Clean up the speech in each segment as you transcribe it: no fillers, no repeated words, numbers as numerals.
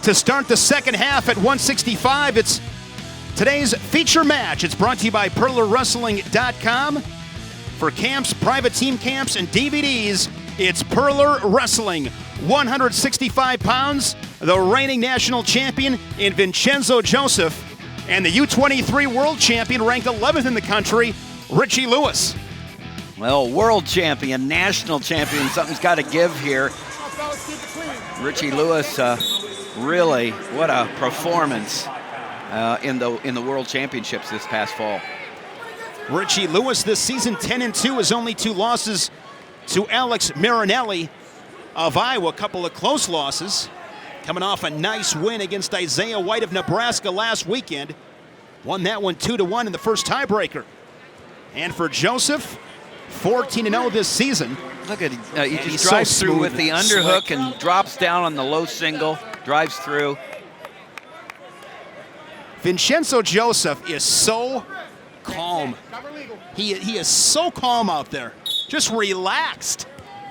To start the second half at 165, it's today's feature match. It's brought to you by PerlerWrestling.com. For camps, private team camps, and DVDs, it's Perler Wrestling. 165 pounds, the reigning national champion in Vincenzo Joseph, and the U23 world champion ranked 11th in the country, Richie Lewis. Well, world champion, national champion, something's got to give here. Richie Lewis, really, what a performance in the World Championships this past fall. Richie Lewis this season 10-2, his only 2 losses to Alex Marinelli of Iowa. A couple of close losses. Coming off a nice win against Isaiah White of Nebraska last weekend. Won that one 2-1 in the first tiebreaker. And for Joseph, 14-0 this season. Look at he just drives through with the underhook and drops down on the low single, drives through. Vincenzo Joseph is so calm. He is so calm out there, just relaxed.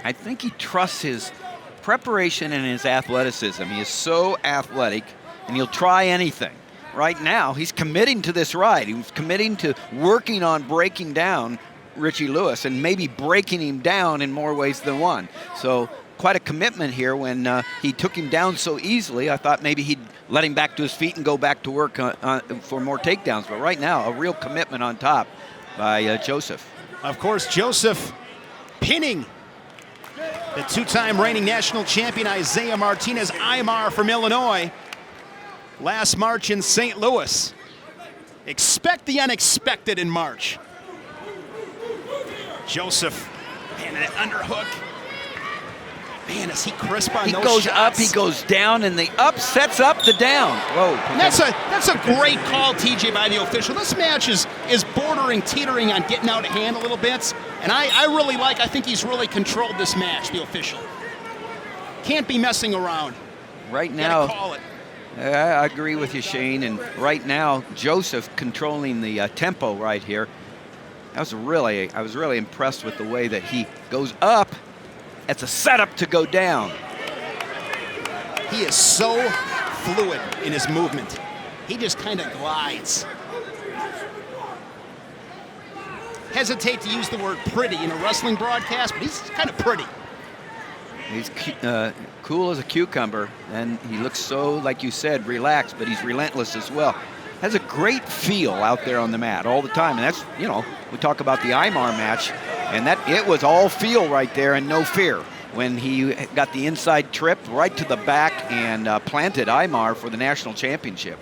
I think he trusts his preparation and his athleticism. He is so athletic, and he'll try anything. Right now, he's committing to this ride. He's committing to working on breaking down Richie Lewis and maybe breaking him down in more ways than one. So quite a commitment here when he took him down so easily. I thought maybe he'd let him back to his feet and go back to work for more takedowns. But right now, a real commitment on top by Joseph. Of course, Joseph pinning the 2-time reigning national champion Isaiah Martinez Aymar from Illinois last March in St. Louis. Expect the unexpected in March. Joseph, man, that underhook. Man, is he crisp on those shots? He goes up, he goes down, and the up sets up the down. Whoa. That's a great call, TJ, by the official. This match is bordering, teetering on getting out of hand a little bit. And I think he's really controlled this match, the official. Can't be messing around. Right now, call it. I agree with you, Shane. And right now, Joseph controlling the tempo right here. I was really impressed with the way that he goes up. It's a setup to go down. He is so fluid in his movement. He just kind of glides. Hesitate to use the word pretty in a wrestling broadcast, but he's kind of pretty. He's cool as a cucumber, and he looks so, like you said, relaxed, but he's relentless as well. Has a great feel out there on the mat all the time, and that's, we talk about the Aymar match, and that it was all feel right there and no fear when he got the inside trip right to the back and planted Aymar for the national championship.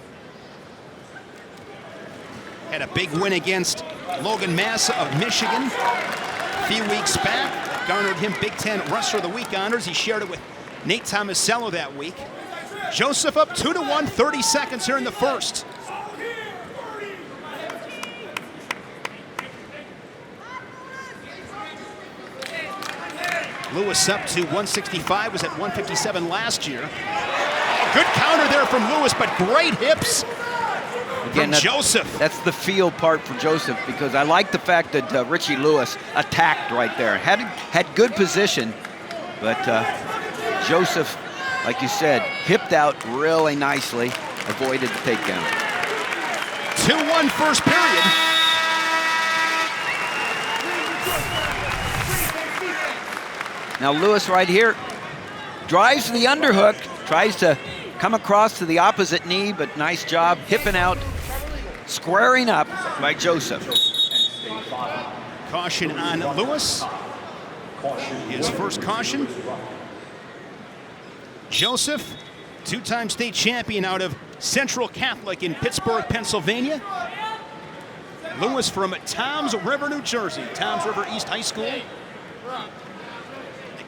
Had a big win against Logan Massa of Michigan a few weeks back. That garnered him Big Ten Wrestler of the Week honors. He shared it with Nate Tomasello that week. Joseph up 2-1, 30 seconds here in the first. Lewis up to 165, was at 157 last year. Good counter there from Lewis, but great hips from Joseph. That's the feel part for Joseph, because I like the fact that Richie Lewis attacked right there. Had good position, but Joseph, like you said, hipped out really nicely, avoided the takedown. 2-1 first period. Now Lewis right here drives the underhook, tries to come across to the opposite knee, but nice job hipping out, squaring up by Joseph. Caution on Lewis. His first caution. Joseph, 2-time state champion out of Central Catholic in Pittsburgh, Pennsylvania. Lewis from Toms River, New Jersey. Toms River East High School.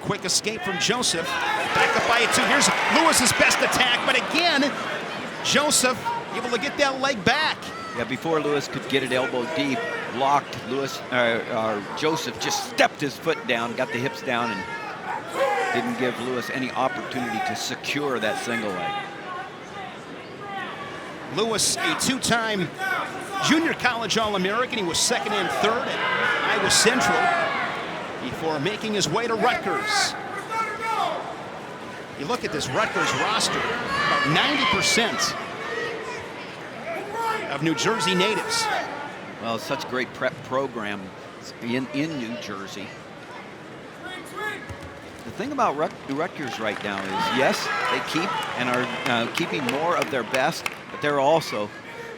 Quick escape from Joseph. Back up by a 2. Here's Lewis's best attack, but again, Joseph able to get that leg back. Yeah, before Lewis could get it elbow deep, blocked. Joseph just stepped his foot down, got the hips down, and didn't give Lewis any opportunity to secure that single leg. Lewis, a 2-time junior college All-American. He was 2nd and 3rd at Iowa Central before making his way to Rutgers. You look at this Rutgers roster, about 90% of New Jersey natives. Well, such great prep program in New Jersey. The thing about Rutgers right now is, yes, they keep and are keeping more of their best, but they're also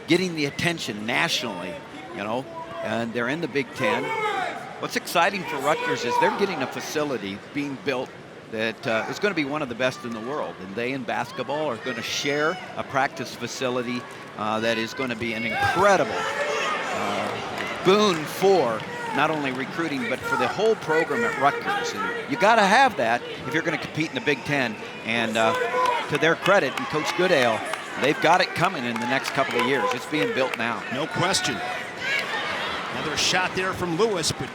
getting the attention nationally, you know, and they're in the Big Ten. What's exciting for Rutgers is they're getting a facility being built that is going to be one of the best in the world, and they in basketball are going to share a practice facility that is going to be an incredible boon for not only recruiting, but for the whole program at Rutgers. And you got to have that if you're going to compete in the Big Ten. And to their credit, and Coach Goodale, they've got it coming in the next couple of years. It's being built now. No question. Another shot there from Lewis, but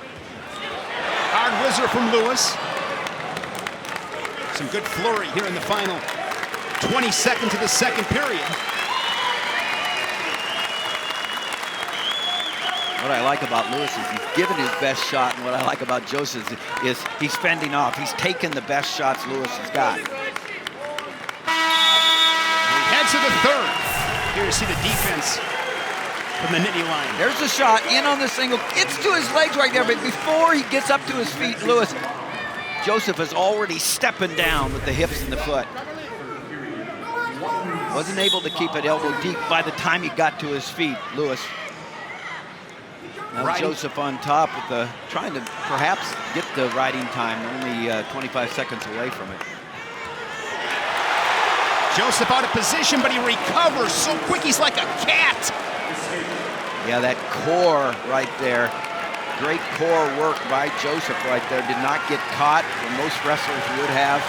hard whizzer from Lewis. Some good flurry here in the final 20 seconds of the second period. What I like about Lewis is he's given his best shot, and what I like about Joseph is he's fending off. He's taken the best shots Lewis has got. We head to the third. Here you see the defense from the Nittany line. There's the shot, in on the single. Gets to his legs right there, but before he gets up to his feet, Lewis, Joseph is already stepping down with the hips and the foot. Wasn't able to keep it elbow deep by the time he got to his feet, Lewis. Now Joseph on top with the, trying to perhaps get the riding time, only 25 seconds away from it. Joseph out of position, but he recovers so quick, he's like a cat. Yeah, that core right there. Great core work by Joseph right there. Did not get caught, where most wrestlers would have.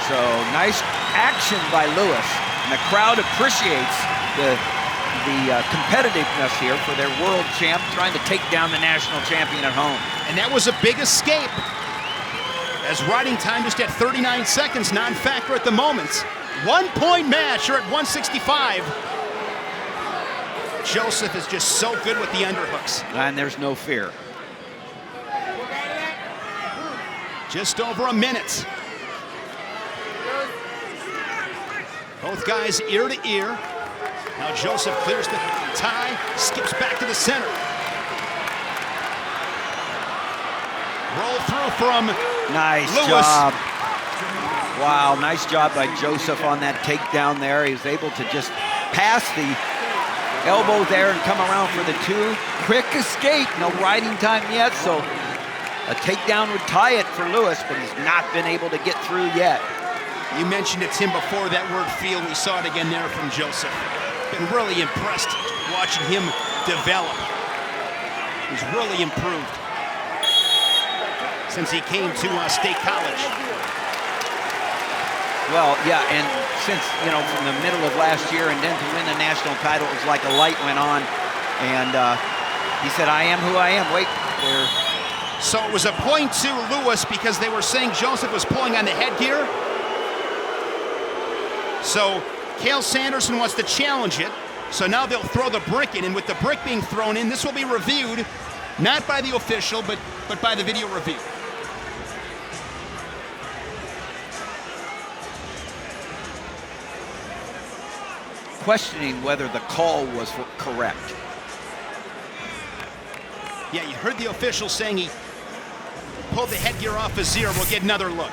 So nice action by Lewis. And the crowd appreciates the competitiveness here for their world champ, trying to take down the national champion at home. And that was a big escape, as riding time just at 39 seconds, non-factor at the moment. 1 point match here at 165. Joseph is just so good with the underhooks. And there's no fear. Just over a minute. Both guys ear to ear. Now Joseph clears the tie, skips back to the center. Roll through from nice Lewis. Job. Wow, nice job by Joseph on that takedown there. He was able to just pass the elbow there and come around for the two. Quick escape, no riding time yet, so a takedown would tie it for Lewis, but he's not been able to get through yet. You mentioned it, Tim, before that word feel. We saw it again there from Joseph. Been really impressed watching him develop. He's really improved since he came to State College. Well, yeah, and since, you know, from the middle of last year and then to win the national title, it was like a light went on. And he said, I am who I am. Wait, there. So it was a point to Lewis because they were saying Joseph was pulling on the headgear. So Cale Sanderson wants to challenge it. So now they'll throw the brick in, and with the brick being thrown in, this will be reviewed, not by the official, but by the video review. Questioning whether the call was correct. Yeah, you heard the official saying he pulled the headgear off his ear. We'll get another look.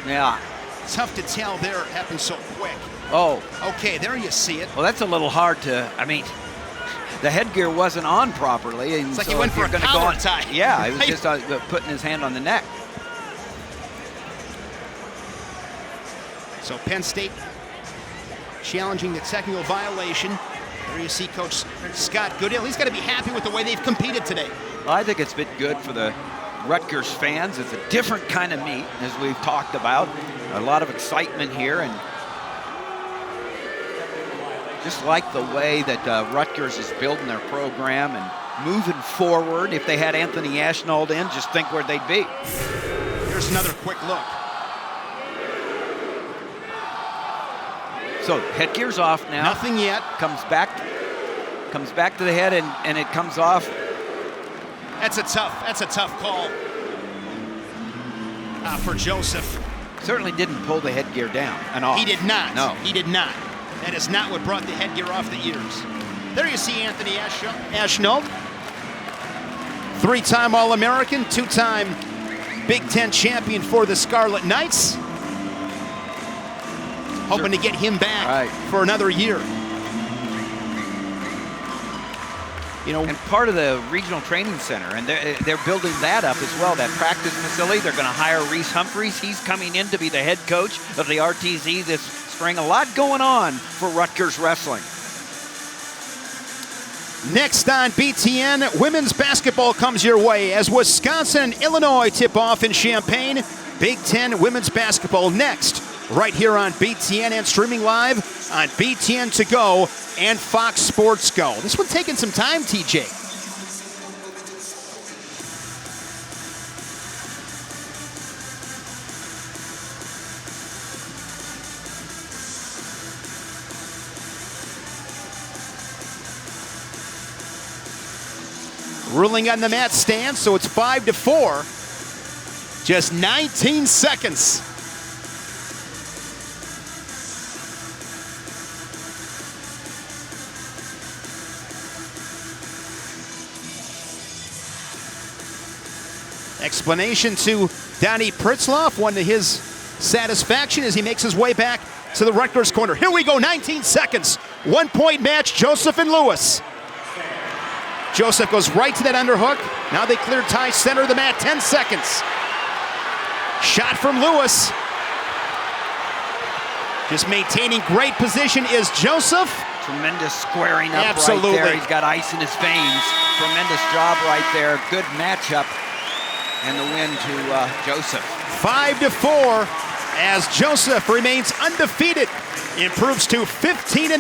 Yeah. Tough to tell there. It happened so quick. Oh. Okay, there you see it. Well, that's a little hard to, I mean, the headgear wasn't on properly. And it's like so he went for a collar tie. Yeah, he was just putting his hand on the neck. So Penn State challenging the technical violation. There you see Coach Scott Goodale. He's got to be happy with the way they've competed today. Well, I think it's been good for the Rutgers fans. It's a different kind of meet, as we've talked about. A lot of excitement here, and just like the way that Rutgers is building their program and moving forward. If they had Anthony Ashnold in, just think where they'd be. Here's another quick look. So headgear's off now. Nothing yet. Comes back to the head, and it comes off. That's a tough call for Joseph. Certainly didn't pull the headgear down and off. He did not. No. He did not. That is not what brought the headgear off the ears. There you see Anthony Ashnault. 3-time All-American, 2-time Big Ten champion for the Scarlet Knights. Hoping to get him back for another year. You know, and part of the regional training center, and they're building that up as well, that practice facility. They're going to hire Reese Humphreys. He's coming in to be the head coach of the RTZ this spring. A lot going on for Rutgers wrestling. Next on BTN, women's basketball comes your way as Wisconsin and Illinois tip off in Champaign. Big Ten women's basketball next, right here on BTN and streaming live on BTN To Go and Fox Sports Go. This one taking some time, TJ. Ruling on the mat stand, so it's 5-4. Just 19 seconds. Explanation to Donnie Pritzloff, one to his satisfaction as he makes his way back to the Rutgers corner. Here we go, 19 seconds. 1-point match, Joseph and Lewis. Joseph goes right to that underhook. Now they clear tie center of the mat, 10 seconds. Shot from Lewis. Just maintaining great position is Joseph. Tremendous squaring up Absolutely. right there. He's got ice in his veins. Tremendous job right there. Good matchup. And the win to Joseph. 5-4 as Joseph remains undefeated. Improves to 15-0.